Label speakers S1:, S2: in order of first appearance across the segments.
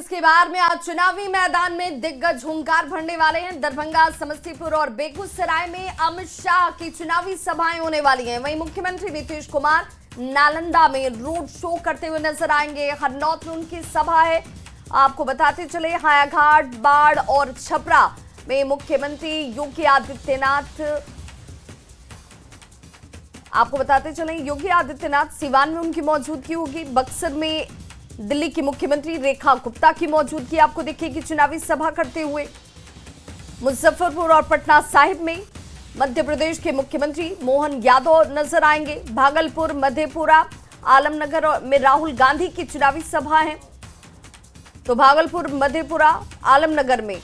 S1: इसके बार में आज चुनावी मैदान में दिग्गज हुंकार भरने वाले हैं। दरभंगा, समस्तीपुर और बेगूसराय में अमित शाह की चुनावी सभाएं होने वाली हैं। वहीं मुख्यमंत्री नीतीश कुमार नालंदा में रोड शो करते हुए नजर आएंगे। हरनौत में उनकी सभा है। आपको बताते चले हायाघाट, बाढ़ और छपरा में मुख्यमंत्री योगी आदित्यनाथ, आपको बताते चले योगी आदित्यनाथ, सिवान में उनकी मौजूदगी होगी। बक्सर में दिल्ली की मुख्यमंत्री रेखा गुप्ता की मौजूदगी आपको दिखेगी चुनावी सभा करते हुए। मुजफ्फरपुर और पटना साहिब में मध्य प्रदेश के मुख्यमंत्री मोहन यादव नजर आएंगे। भागलपुर, मधेपुरा, आलमनगर में राहुल गांधी की चुनावी सभा है। तो भागलपुर, मधेपुरा, आलमनगर में,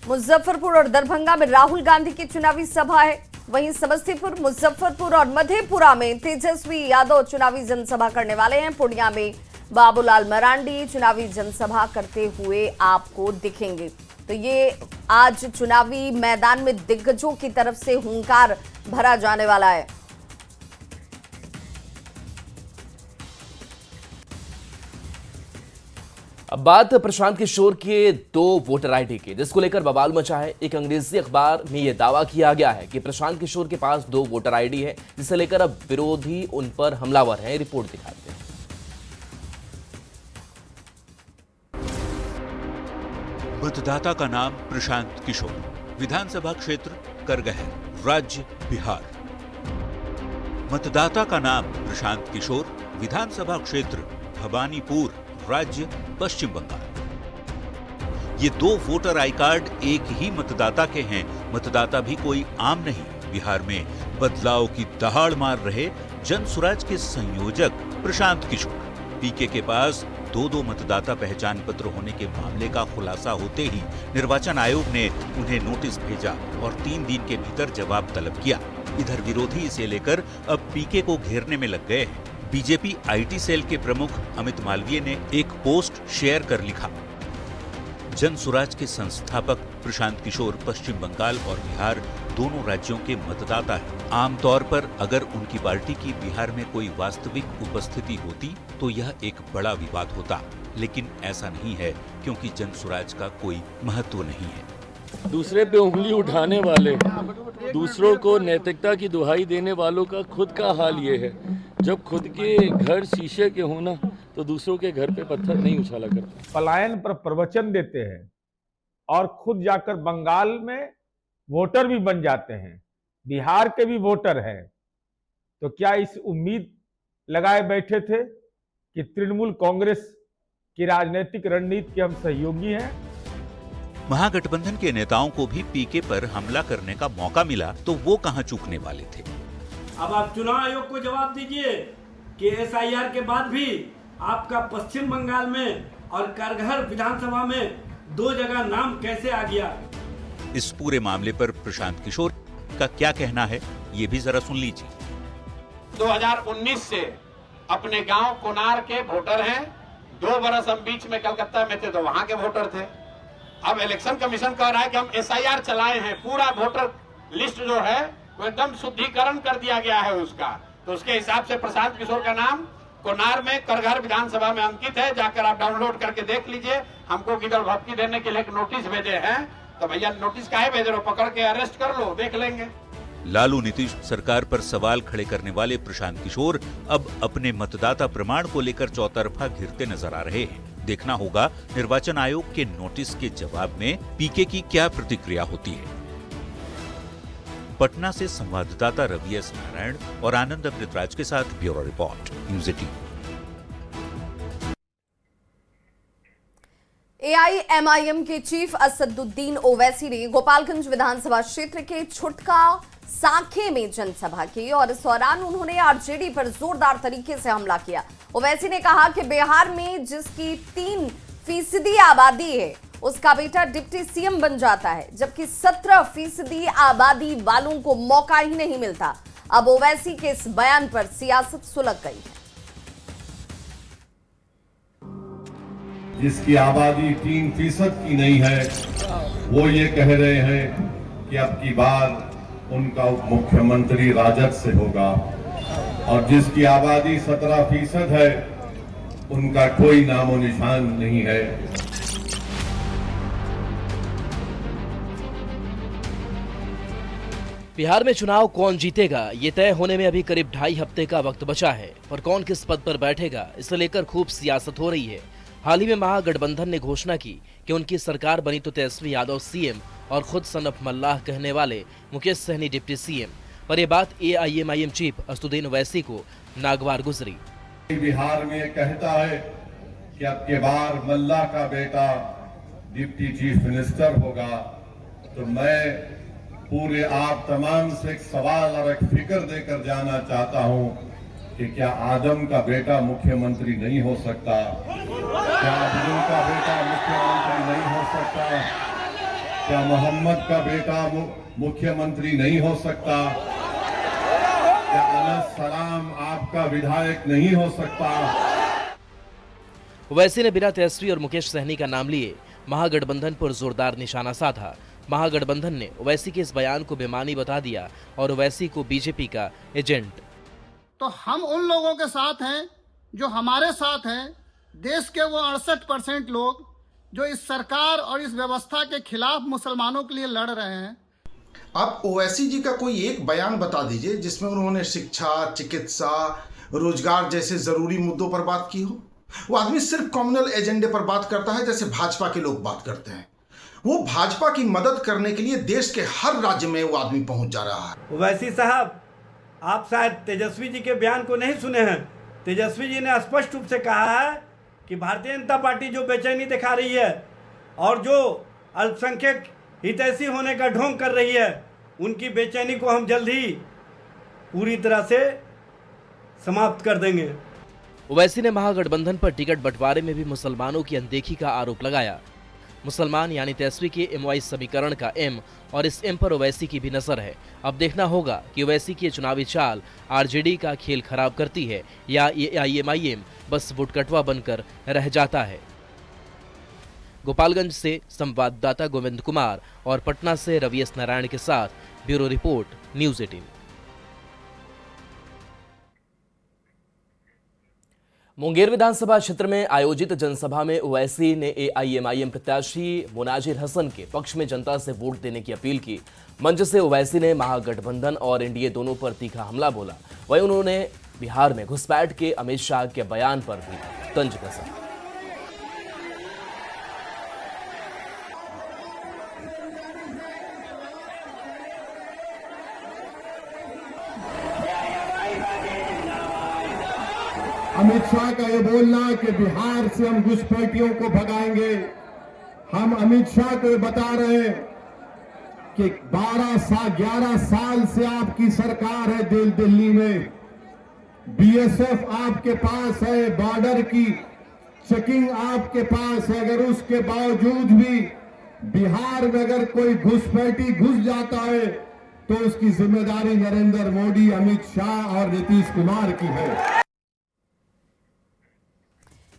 S1: मुजफ्फरपुर और दरभंगा में राहुल गांधी की चुनावी सभा है। वहीं समस्तीपुर, मुजफ्फरपुर और मधेपुरा में तेजस्वी यादव चुनावी जनसभा करने वाले हैं। पूर्णिया में बाबूलाल मरांडी चुनावी जनसभा करते हुए आपको दिखेंगे। तो ये आज चुनावी मैदान में दिग्गजों की तरफ से हुंकार भरा जाने वाला है।
S2: अब बात प्रशांत किशोर के 2 वोटर आईडी की, जिसको लेकर बवाल मचा है। एक अंग्रेजी अखबार में यह दावा किया गया है कि प्रशांत किशोर के पास 2 वोटर आईडी है, जिसे लेकर अब विरोधी उन पर हमलावर हैं। रिपोर्ट दिखाते हैं।
S3: मतदाता का नाम प्रशांत किशोर, विधानसभा क्षेत्र करगहर, राज्य बिहार। मतदाता का नाम प्रशांत किशोर, विधानसभा क्षेत्र भवानीपुर, राज्य पश्चिम बंगाल। ये 2 वोटर आई कार्ड एक ही मतदाता के हैं। मतदाता भी कोई आम नहीं। बिहार में बदलाव की दहाड़ मार रहे जनसुराज के संयोजक प्रशांत किशोर। पीके के पास 2 मतदाता पहचान पत्र होने के मामले का खुलासा होते ही निर्वाचन आयोग ने उन्हें नोटिस भेजा और 3 दिन के भीतर जवाब तलब किया। इधर विरोधी इसे लेकर अब पीके को घेरने में लग गए हैं। बीजेपी आईटी सेल के प्रमुख अमित मालवीय ने एक पोस्ट शेयर कर लिखा, जनसुराज के संस्थापक प्रशांत किशोर पश्चिम बंगाल और बिहार दोनों राज्यों के मतदाता हैं। आमतौर पर अगर उनकी पार्टी की बिहार में कोई वास्तविक उपस्थिति होती तो यह एक बड़ा विवाद होता, लेकिन ऐसा नहीं है क्योंकि जनसुराज का कोई महत्व नहीं है।
S4: दूसरे पे उंगली उठाने वाले, दूसरों को नैतिकता की दुहाई देने वालों का खुद का हाल ये है। जब खुद के घर शीशे के होना तो दूसरों के घर पे पत्थर नहीं उछाला करते।
S5: पलायन पर प्रवचन देते हैं और खुद जाकर बंगाल में वोटर भी बन जाते हैं, बिहार के भी वोटर हैं। तो क्या इस उम्मीद लगाए बैठे थे कि तृणमूल कांग्रेस की राजनीतिक रणनीति के हम सहयोगी हैं?
S3: महागठबंधन के नेताओं को भी पीके पर हमला करने का मौका मिला तो वो कहां चूकने वाले थे।
S6: अब आप चुनाव आयोग को जवाब दीजिए कि एसआईआर के बाद भी आपका पश्चिम बंगाल में और करगहर विधानसभा में 2 जगह नाम कैसे आ गया।
S3: इस पूरे मामले पर प्रशांत किशोर का क्या कहना है, ये भी जरा सुन लीजिए।
S7: 2019 से अपने गांव कोनार के वोटर हैं। 2 बरस हम बीच में कलकत्ता में थे तो वहां के वोटर थे। अब इलेक्शन कमीशन कह रहा है कि हम एसआईआर चलाए हैं, पूरा वोटर लिस्ट जो है वो एकदम शुद्धिकरण कर दिया गया है उसका। तो उसके हिसाब से प्रशांत किशोर का नाम कोनार में करगहर विधानसभा में अंकित है। जाकर आप डाउनलोड करके देख लीजिए। हमको गिदड़ भपकी देने के लिए एक नोटिस भेजे हैं, तो भैया नोटिस काहे भेज रहे हो, पकड़ के अरेस्ट कर लो, देख लेंगे।
S3: लालू नीतीश सरकार पर सवाल खड़े करने वाले प्रशांत किशोर अब अपने मतदाता प्रमाण को लेकर चौतरफा घिरते नजर आ रहे हैं। देखना होगा निर्वाचन आयोग के नोटिस के जवाब में पीके की क्या प्रतिक्रिया होती है। पटना से संवाददाता रवि एस नारायण और आनंद अमृतराज के साथ ब्यूरो रिपोर्ट, न्यूज़ 18।
S1: एआईएमआईएम के चीफ असदुद्दीन ओवैसी ने गोपालगंज विधानसभा क्षेत्र के छुटका साखे में जनसभा की और इस दौरान उन्होंने आरजेडी पर जोरदार तरीके से हमला किया। ओवैसी ने कहा कि बिहार में जिसकी 3% आबादी है उसका बेटा डिप्टी सीएम बन जाता है, जबकि 17% आबादी वालों को मौका ही नहीं मिलता। अब ओवैसी के इस बयान पर सियासत सुलग गई है।
S8: जिसकी आबादी 3% की नहीं है, वो ये कह रहे हैं कि अब की बार उनका उप मुख्यमंत्री राजद से होगा, और जिसकी आबादी 17% है उनका कोई नामो निशान नहीं है।
S2: बिहार में चुनाव कौन जीतेगा ये तय होने में अभी करीब 2.5 हफ्ते का वक्त बचा है, पर कौन किस पद पर बैठेगा इसे लेकर खूब सियासत हो रही है। हाल ही में महागठबंधन ने घोषणा की कि उनकी सरकार बनी तो तेजस्वी यादव सीएम और खुद सनफ मल्लाह कहने वाले मुकेश सहनी डिप्टी सीएम, पर यह बात AIMIM चीफ असदुद्दीन ओवैसी को नागवार गुजरी।
S8: बिहार में कहता है कि अब के बार मल्लाह का बेटा डिप्टी चीफ मिनिस्टर होगा, तो मैं पूरे आप तमाम से एक सवाल और एक फिक्र देकर जाना चाहता हूं कि क्या आदम का बेटा मुख्यमंत्री नहीं हो सकता? क्या अब्दुल का बेटा मुख्यमंत्री नहीं हो सकता? क्या मोहम्मद का बेटा मुख्यमंत्री नहीं हो सकता? क्या अनस सलाम आपका विधायक नहीं हो सकता?
S2: ओवैसी ने बिना तेजस्वी और मुकेश सहनी का नाम लिए महागठबंधन पर जोरदार निशाना साधा। महागठबंधन ने ओवैसी के इस बयान को बेमानी बता दिया और ओवैसी को बीजेपी का एजेंट।
S9: तो हम उन लोगों के साथ हैं जो हमारे साथ हैं, देश के वो 68% लोग जो इस सरकार और इस व्यवस्था के खिलाफ मुसलमानों के लिए लड़ रहे हैं।
S10: आप ओवैसी जी का कोई एक बयान बता दीजिए जिसमें उन्होंने शिक्षा, चिकित्सा, रोजगार जैसे जरूरी मुद्दों पर बात की हो। वो आदमी सिर्फ कम्युनल एजेंडे पर बात करता है, जैसे भाजपा के लोग बात करते हैं। वो भाजपा की मदद करने के लिए देश के हर राज्य में वो आदमी पहुंच जा रहा है।
S6: ओवैसी साहब, आप शायद तेजस्वी जी के बयान को नहीं सुने हैं। तेजस्वी जी ने स्पष्ट रूप से कहा है कि भारतीय जनता पार्टी जो बेचैनी दिखा रही है और जो अल्पसंख्यक हितैषी होने का ढोंग कर रही है, उनकी बेचैनी को हम जल्द ही पूरी तरह से समाप्त कर देंगे।
S2: ओवैसी ने महागठबंधन पर टिकट बंटवारे में भी मुसलमानों की अनदेखी का आरोप लगाया। मुसलमान यानी तेजस्वी के MY समीकरण का M और इस M पर ओवैसी की भी नजर है। अब देखना होगा कि ओवैसी की चुनावी चाल RJD का खेल खराब करती है या AIMIM बस वोटकटवा बनकर रह जाता है। गोपालगंज से संवाददाता गोविंद कुमार और पटना से रवि एस नारायण के साथ ब्यूरो रिपोर्ट, न्यूज़ 18। मुंगेर विधानसभा क्षेत्र में आयोजित जनसभा में ओवैसी ने AIMIM प्रत्याशी मुनाजिर हसन के पक्ष में जनता से वोट देने की अपील की। मंच से ओवैसी ने महागठबंधन और NDA दोनों पर तीखा हमला बोला। वहीं उन्होंने बिहार में घुसपैठ के अमित शाह के बयान पर भी तंज कसा।
S8: अमित शाह का ये बोलना कि बिहार से हम घुसपैठियों को भगाएंगे, हम अमित शाह को बता रहे हैं कि 11 साल से आपकी सरकार है दिल्ली में, BSF आपके पास है, बॉर्डर की चेकिंग आपके पास है, अगर उसके बावजूद भी बिहार में अगर कोई घुसपैठी घुस जाता है तो उसकी जिम्मेदारी नरेंद्र मोदी, अमित शाह और नीतीश कुमार की है।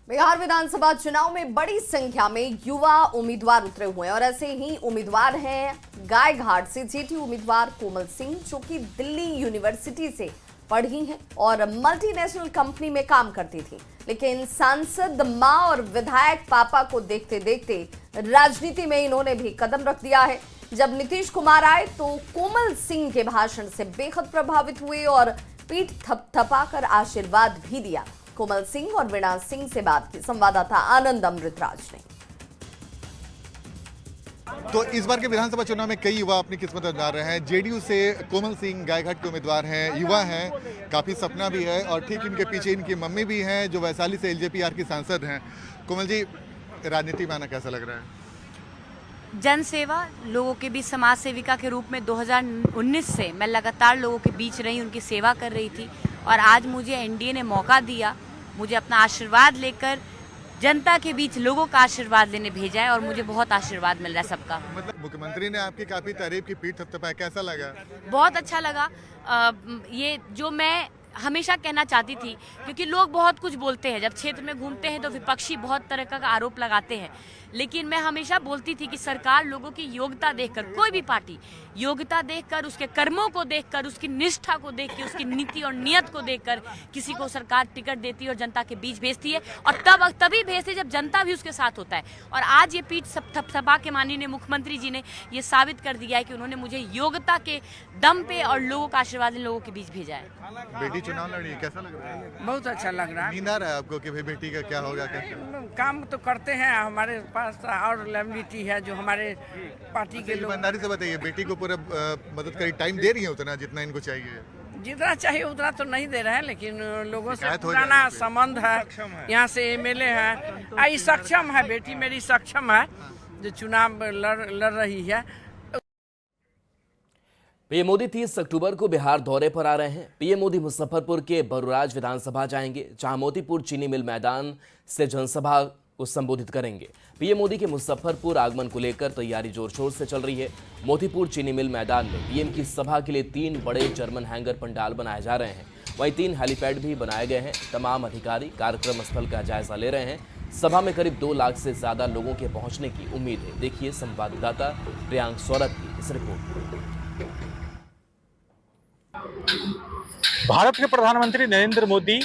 S1: बिहार विधानसभा चुनाव में बड़ी संख्या में युवा उम्मीदवार उतरे हुए हैं और ऐसे ही उम्मीदवार हैं गायघाट से JT उम्मीदवार कोमल सिंह, जो कि दिल्ली यूनिवर्सिटी से पढ़ी हैं और मल्टीनेशनल कंपनी में काम करती थी, लेकिन सांसद मां और विधायक पापा को देखते देखते राजनीति में इन्होंने भी कदम रख दिया है। जब नीतीश कुमार आए तो कोमल सिंह के भाषण से बेहद प्रभावित हुए और पीठ थपथपाकर आशीर्वाद भी दिया। कोमल सिंह और वीणा सिंह से बात की संवाददाता आनंद अमृतराज ने।
S11: तो इस बार के विधानसभा चुनाव में कई युवा अपनी किस्मत आजमा रहे हैं। JDU से कोमल सिंह गायघाट के उम्मीदवार हैं, युवा हैं, काफी सपना भी है और ठीक इनके पीछे इनकी मम्मी भी हैं जो वैशाली से LJPR की सांसद हैं। कोमल जी, राजनीति में आना कैसा लग रहा है?
S12: जन सेवा, लोगों के बीच समाज सेविका के रूप में 2019 से मैं लगातार लोगों के बीच रही, उनकी सेवा कर रही थी और आज मुझे NDA ने मौका दिया, मुझे अपना आशीर्वाद लेकर जनता के बीच लोगों का आशीर्वाद लेने भेजा है और मुझे बहुत आशीर्वाद मिल रहा है सबका।
S11: मतलब मुख्यमंत्री ने आपकी काफी तारीफ की, पीठ थपथपाया, कैसा लगा?
S12: बहुत अच्छा लगा। ये जो मैं हमेशा कहना चाहती थी, क्योंकि लोग बहुत कुछ बोलते हैं, जब क्षेत्र में घूमते हैं तो विपक्षी बहुत तरह का आरोप लगाते हैं, लेकिन मैं हमेशा बोलती थी कि सरकार लोगों की योग्यता देखकर, कोई भी पार्टी योग्यता देखकर, उसके कर्मों को देखकर, उसकी निष्ठा को देख के, उसकी नीति और नियत को देखकर किसी को सरकार टिकट देती है और जनता के बीच भेजती है, और तभी भेजती है जब जनता भी उसके साथ होता है। और आज ये पीठ थपथपा के माननीय मुख्यमंत्री जी ने ये साबित कर दिया है कि उन्होंने मुझे योग्यता के दम पे और लोगों का आशीर्वाद इन लोगों के बीच भेजा है।
S11: बेटी चुनाव लड़ी, कैसा लग रहा है?
S13: बहुत अच्छा लग रहा है।
S11: नींद आ रहा है आपको कि भाई बेटी का क्या होगा?
S13: काम तो करते हैं, हमारे पास और लैबिलिटी है जो हमारे पार्टी के लोग।
S11: ईमानदारी से बताइए, बेटी को पूरा मदद करी, टाइम दे रही है उतना जितना इनको चाहिए?
S13: जितना चाहिए उतना तो नहीं दे रहे हैं, लेकिन लोगों से पुराना संबंध है, यहाँ से एमएलए है, सक्षम है, बेटी मेरी सक्षम है जो चुनाव लड़ रही है।
S2: पीएम मोदी 30 अक्टूबर को बिहार दौरे पर आ रहे हैं। पीएम मोदी मुजफ्फरपुर के बरूराज विधानसभा जाएंगे, जहां मोतीपुर चीनी मिल मैदान से जनसभा को संबोधित करेंगे। पीएम मोदी के मुजफ्फरपुर आगमन को लेकर तैयारी जोर शोर से चल रही है। मोतीपुर चीनी मिल मैदान में पीएम की सभा के लिए 3 बड़े जर्मन हैंगर पंडाल बनाए जा रहे हैं। वहीं 3 हेलीपैड भी बनाए गए हैं। तमाम अधिकारी कार्यक्रम स्थल का जायजा ले रहे हैं। सभा में करीब 2 लाख से ज्यादा लोगों के पहुंचने की उम्मीद है। देखिए संवाददाता प्रियांक सौरभ की इस रिपोर्ट।
S14: भारत के प्रधानमंत्री नरेंद्र मोदी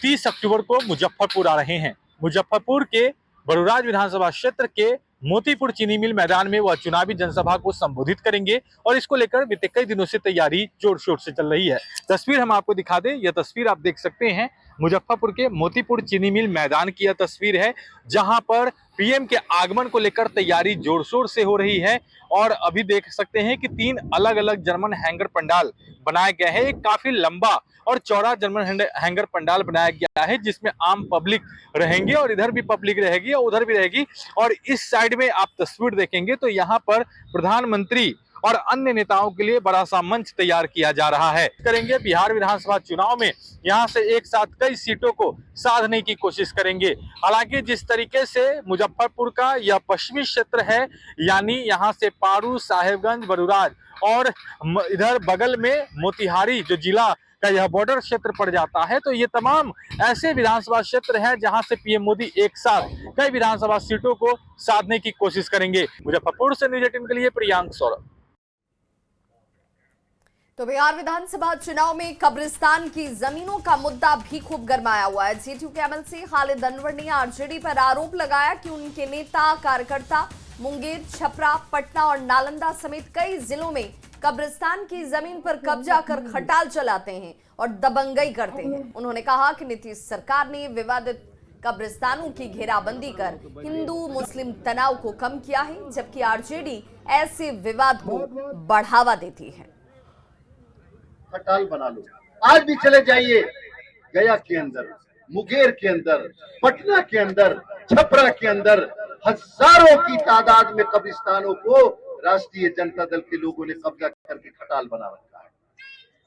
S14: 30 अक्टूबर को मुजफ्फरपुर आ रहे हैं। मुजफ्फरपुर के बरूराज विधानसभा क्षेत्र के मोतीपुर चीनी मिल मैदान में वह चुनावी जनसभा को संबोधित करेंगे और इसको लेकर बीते कई दिनों से तैयारी जोर शोर से चल रही है। तस्वीर हम आपको दिखा दें, यह तस्वीर आप देख सकते हैं मुजफ्फरपुर के मोतीपुर चीनी मिल मैदान की यह तस्वीर है, जहां पर पीएम के आगमन को लेकर तैयारी जोर शोर से हो रही है। और अभी देख सकते हैं कि 3 अलग अलग जर्मन हैंगर पंडाल बनाए गए हैं। एक काफी लंबा और चौड़ा जर्मन हैंगर पंडाल बनाया गया है, जिसमें आम पब्लिक रहेंगे और इधर भी पब्लिक रहेगी और उधर भी रहेगी। और इस साइड में आप तस्वीर देखेंगे तो यहाँ पर प्रधानमंत्री और अन्य नेताओं के लिए बड़ा सा मंच तैयार किया जा रहा है। करेंगे बिहार विधानसभा चुनाव में यहाँ से एक साथ कई सीटों को साधने की कोशिश करेंगे। हालांकि जिस तरीके से मुजफ्फरपुर का यह पश्चिमी क्षेत्र है, यानी यहाँ से पारू, साहेबगंज, बरूराज और इधर बगल में मोतिहारी जो जिला का यह बॉर्डर क्षेत्र पड़ जाता है, तो ये तमाम ऐसे विधानसभा क्षेत्र हैं जहां से पीएम मोदी एक साथ कई विधानसभा सीटों को साधने की कोशिश करेंगे। मुजफ्फरपुर से न्यूज़ 18 के लिए प्रियांक सौरभ।
S1: तो बिहार विधानसभा चुनाव में कब्रिस्तान की जमीनों का मुद्दा भी खूब गरमाया हुआ है। जेडीयू के एमएलसी खालिद अनवर ने आरजेडी पर आरोप लगाया कि उनके नेता कार्यकर्ता मुंगेर, छपरा, पटना और नालंदा समेत कई जिलों में कब्रिस्तान की जमीन पर कब्जा कर खटाल चलाते हैं और दबंगई करते हैं। उन्होंने कहा कि नीतीश सरकार ने विवादित कब्रिस्तानों की घेराबंदी कर हिंदू मुस्लिम तनाव को कम किया है, जबकि आरजेडी ऐसे विवाद को बढ़ावा देती है।
S15: खटाल बना लो, आज भी चले जाइए गया के अंदर, मुंगेर के अंदर, पटना के अंदर, छपरा के अंदर हजारों की तादाद में कब्रिस्तानों को राष्ट्रीय जनता दल के लोगों ने कब्जा करके खटाल बना रखा है।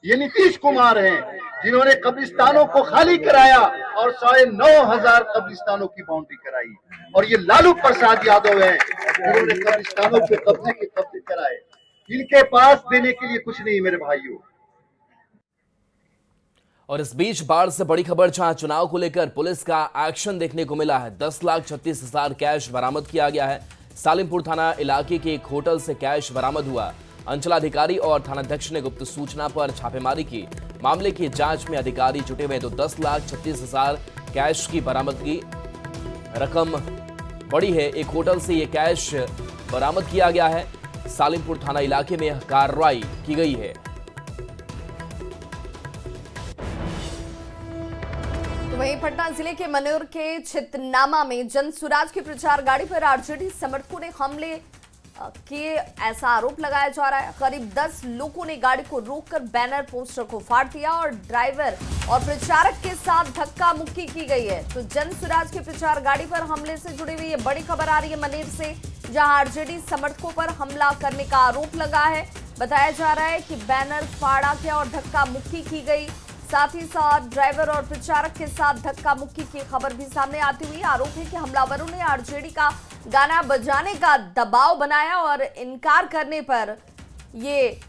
S15: ये नीतीश कुमार हैं जिन्होंने कब्रिस्तानों को खाली कराया और 9,500 कब्रिस्तानों की बाउंड्री कराई, और ये लालू प्रसाद यादव हैं जिन्होंने कब्रिस्तानों पे कब्जे कराए। इनके पास देने के लिए कुछ नहीं मेरे भाइयों।
S2: और इस बीच बाढ़ से बड़ी खबर, जहां चुनाव को लेकर पुलिस का एक्शन देखने को मिला है। 10,36,000 कैश बरामद किया गया है। सालिमपुर थाना इलाके के एक होटल से कैश बरामद हुआ। अंचलाधिकारी और थानाध्यक्ष ने गुप्त सूचना पर छापेमारी की। मामले की जांच में अधिकारी जुटे हुए, तो 10,36,000 कैश की बरामदगी रकम बड़ी है। एक होटल से ये कैश बरामद किया गया है। सालिमपुर थाना इलाके में यह कार्रवाई की गई है।
S1: वहीं पटना जिले के मनोर के छितनामा में जनसुराज की प्रचार गाड़ी पर आरजेडी समर्थकों ने हमले किए, ऐसा आरोप लगाया जा रहा है। करीब 10 लोगों ने गाड़ी को रोककर बैनर पोस्टर को फाड़ दिया और ड्राइवर और प्रचारक के साथ धक्का मुक्की की गई है। तो जनसुराज की प्रचार गाड़ी पर हमले से जुड़ी हुई ये बड़ी खबर आ रही है मनेर से, जहां आरजेडी समर्थकों पर हमला करने का आरोप लगा है। बताया जा रहा है कि बैनर फाड़ा गया और धक्का मुक्की की गई। साथ ही साथ ड्राइवर और प्रचारक के साथ धक्का मुक्की की खबर भी सामने आती हुई। आरोप है कि हमलावरों ने आरजेडी का गाना बजाने का दबाव बनाया और इनकार करने पर ये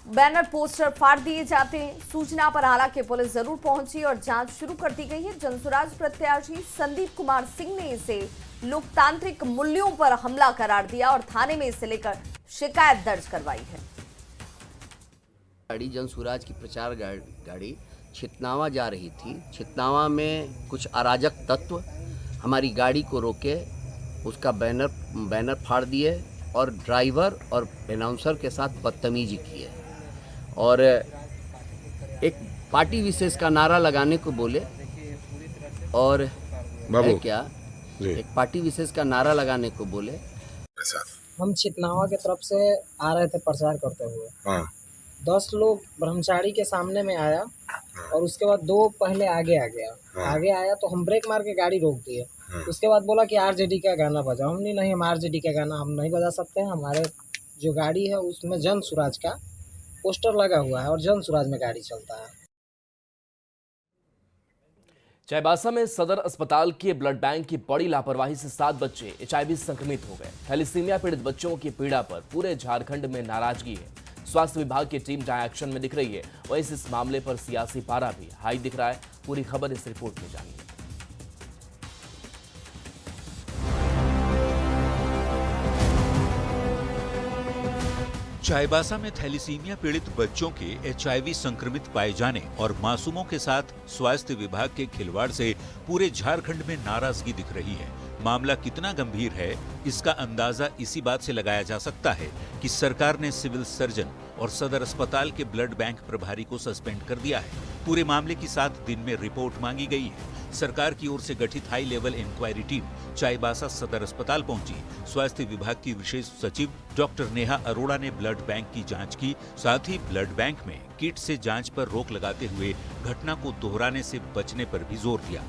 S1: बैनर पोस्टर फाड़ दिए जाते हैं। सूचना पर हालांकि पुलिस जरूर पहुंची और जांच शुरू कर दी गई है। जनसुराज प्रत्याशी संदीप कुमार सिंह ने इसे लोकतांत्रिक मूल्यों पर हमला करार दिया और थाने में इसे लेकर शिकायत दर्ज करवाई है।
S16: गाड़ी जनसुराज की प्रचार गाड़ी छितनावा जा रही थी। छितनावा में कुछ अराजक तत्व हमारी गाड़ी को रोके, उसका बैनर फाड़ दिए और ड्राइवर और अनाउंसर के साथ बदतमीजी किए और एक पार्टी विशेष का नारा लगाने को बोले और एक पार्टी विशेष का नारा लगाने को बोले।
S17: हम छितनावा की तरफ से आ रहे थे प्रचार करते हुए। 10 लोग ब्रह्मचारी के सामने में आया और उसके बाद 2 पहले आगे आ गया तो हम ब्रेक मार के गाड़ी रोक दिए। उसके बाद बोला कि आरजेडी का गाना बजाओ। हमने नहीं, हम आरजेडी का गाना हम नहीं बजा सकते हैं। हमारे जो गाड़ी है उसमें जनसुराज का पोस्टर लगा हुआ है और जनसुराज में गाड़ी चलता है।
S2: चाईबासा में सदर अस्पताल के ब्लड बैंक की बड़ी लापरवाही से 7 बच्चे HIV संक्रमित हो गए। थैलीसीमिया पीड़ित बच्चों की पीड़ा पर पूरे झारखंड में नाराजगी है। स्वास्थ्य विभाग की टीम जहां एक्शन में दिख रही है, वहीं इस मामले पर सियासी पारा भी हाई दिख रहा है। पूरी खबर इस रिपोर्ट में जानिए।
S3: चाईबासा में थैलीसीमिया पीड़ित बच्चों के HIV संक्रमित पाए जाने और मासूमों के साथ स्वास्थ्य विभाग के खिलवाड़ से पूरे झारखंड में नाराजगी दिख रही है। मामला कितना गंभीर है, इसका अंदाजा इसी बात से लगाया जा सकता है कि सरकार ने सिविल सर्जन और सदर अस्पताल के ब्लड बैंक प्रभारी को सस्पेंड कर दिया है। पूरे मामले की 7 दिन में रिपोर्ट मांगी गई है। सरकार की ओर से गठित high level inquiry team Chaibasa सदर अस्पताल पहुंची। स्वास्थ्य विभाग की विशेष सचिव डॉक्टर नेहा अरोड़ा ने ब्लड बैंक की जांच की। साथ ही ब्लड बैंक में किट से जांच पर रोक लगाते हुए घटना को दोहराने से बचने पर भी जोर दिया।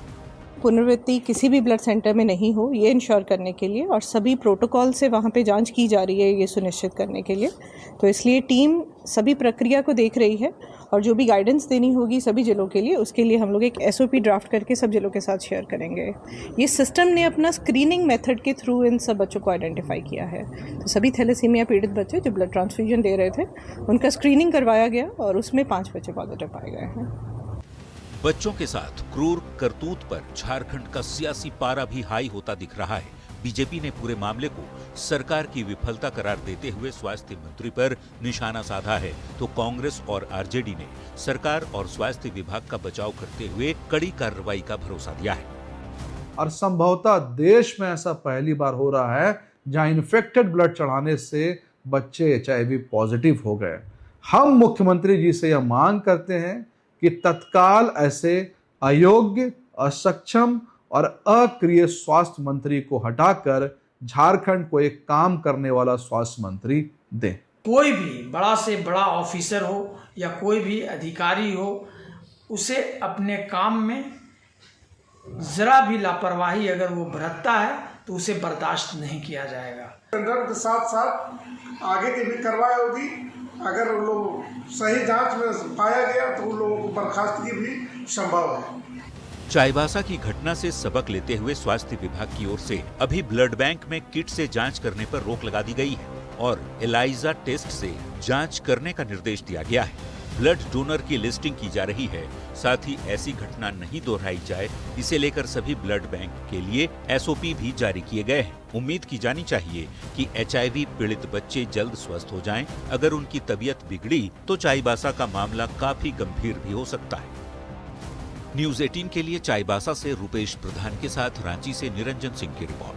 S18: पुनरावृत्ति किसी भी ब्लड सेंटर में नहीं हो, ये इंश्योर करने के लिए और सभी प्रोटोकॉल से वहाँ पे जांच की जा रही है, ये सुनिश्चित करने के लिए। तो इसलिए टीम सभी प्रक्रिया को देख रही है और जो भी गाइडेंस देनी होगी सभी जिलों के लिए, उसके लिए हम लोग एक SOP ड्राफ्ट करके सब जिलों के साथ शेयर करेंगे। ये सिस्टम ने अपना स्क्रीनिंग मेथड के थ्रू इन सब बच्चों को आइडेंटिफाई किया है। तो सभी थैलेसीमिया पीड़ित बच्चे जो ब्लड ट्रांसफ्यूजन दे रहे थे, उनका स्क्रीनिंग करवाया गया और उसमें 5 बच्चे पॉजिटिव पाए गए हैं।
S3: बच्चों के साथ क्रूर करतूत पर झारखंड का सियासी पारा भी हाई होता दिख रहा है। बीजेपी ने पूरे मामले को सरकार की विफलता करार देते हुए स्वास्थ्य मंत्री पर निशाना साधा है, तो कांग्रेस और आरजेडी ने सरकार और स्वास्थ्य विभाग का बचाव करते हुए कड़ी कार्रवाई का भरोसा दिया है।
S19: और संभवतः देश में ऐसा पहली बार हो रहा है जहां इन्फेक्टेड ब्लड चढ़ाने से बच्चे HIV पॉजिटिव हो गए। हम मुख्यमंत्री जी से यह मांग करते हैं कि तत्काल ऐसे अयोग्य, असक्षम और अक्रिय स्वास्थ्य मंत्री को हटाकर झारखंड को एक काम करने वाला स्वास्थ्य मंत्री दें।
S20: कोई भी बड़ा से बड़ा ऑफिसर हो या कोई भी अधिकारी हो, उसे अपने काम में जरा भी लापरवाही अगर वो बरतता है तो उसे बर्दाश्त नहीं किया जाएगा।
S21: टेंडर के साथ साथ आगे की भी कार्रवाई होगी। अगर उन लोग सही जांच में पाया गया तो उन लोगों को बर्खास्तगी भी संभव है।
S3: चाईबासा की घटना से सबक लेते हुए स्वास्थ्य विभाग की ओर से अभी ब्लड बैंक में किट से जांच करने पर रोक लगा दी गई है और एलाइजा टेस्ट से जांच करने का निर्देश दिया गया है। ब्लड डोनर की लिस्टिंग की जा रही है। साथ ही ऐसी घटना नहीं दोहराई जाए, इसे लेकर सभी ब्लड बैंक के लिए SOP भी जारी किए गए हैं। उम्मीद की जानी चाहिए कि HIV पीड़ित बच्चे जल्द स्वस्थ हो जाएं। अगर उनकी तबीयत बिगड़ी तो चाईबासा का मामला काफी गंभीर भी हो सकता है। न्यूज़ 18 के लिए चाईबासा से रुपेश प्रधान के साथ रांची से निरंजन सिंह की रिपोर्ट।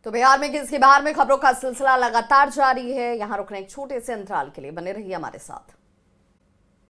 S1: तो बिहार में किसकी बाहर में खबरों का सिलसिला लगातार जारी है। यहां रुकने एक छोटे से अंतराल के लिए बने रहिए हमारे साथ।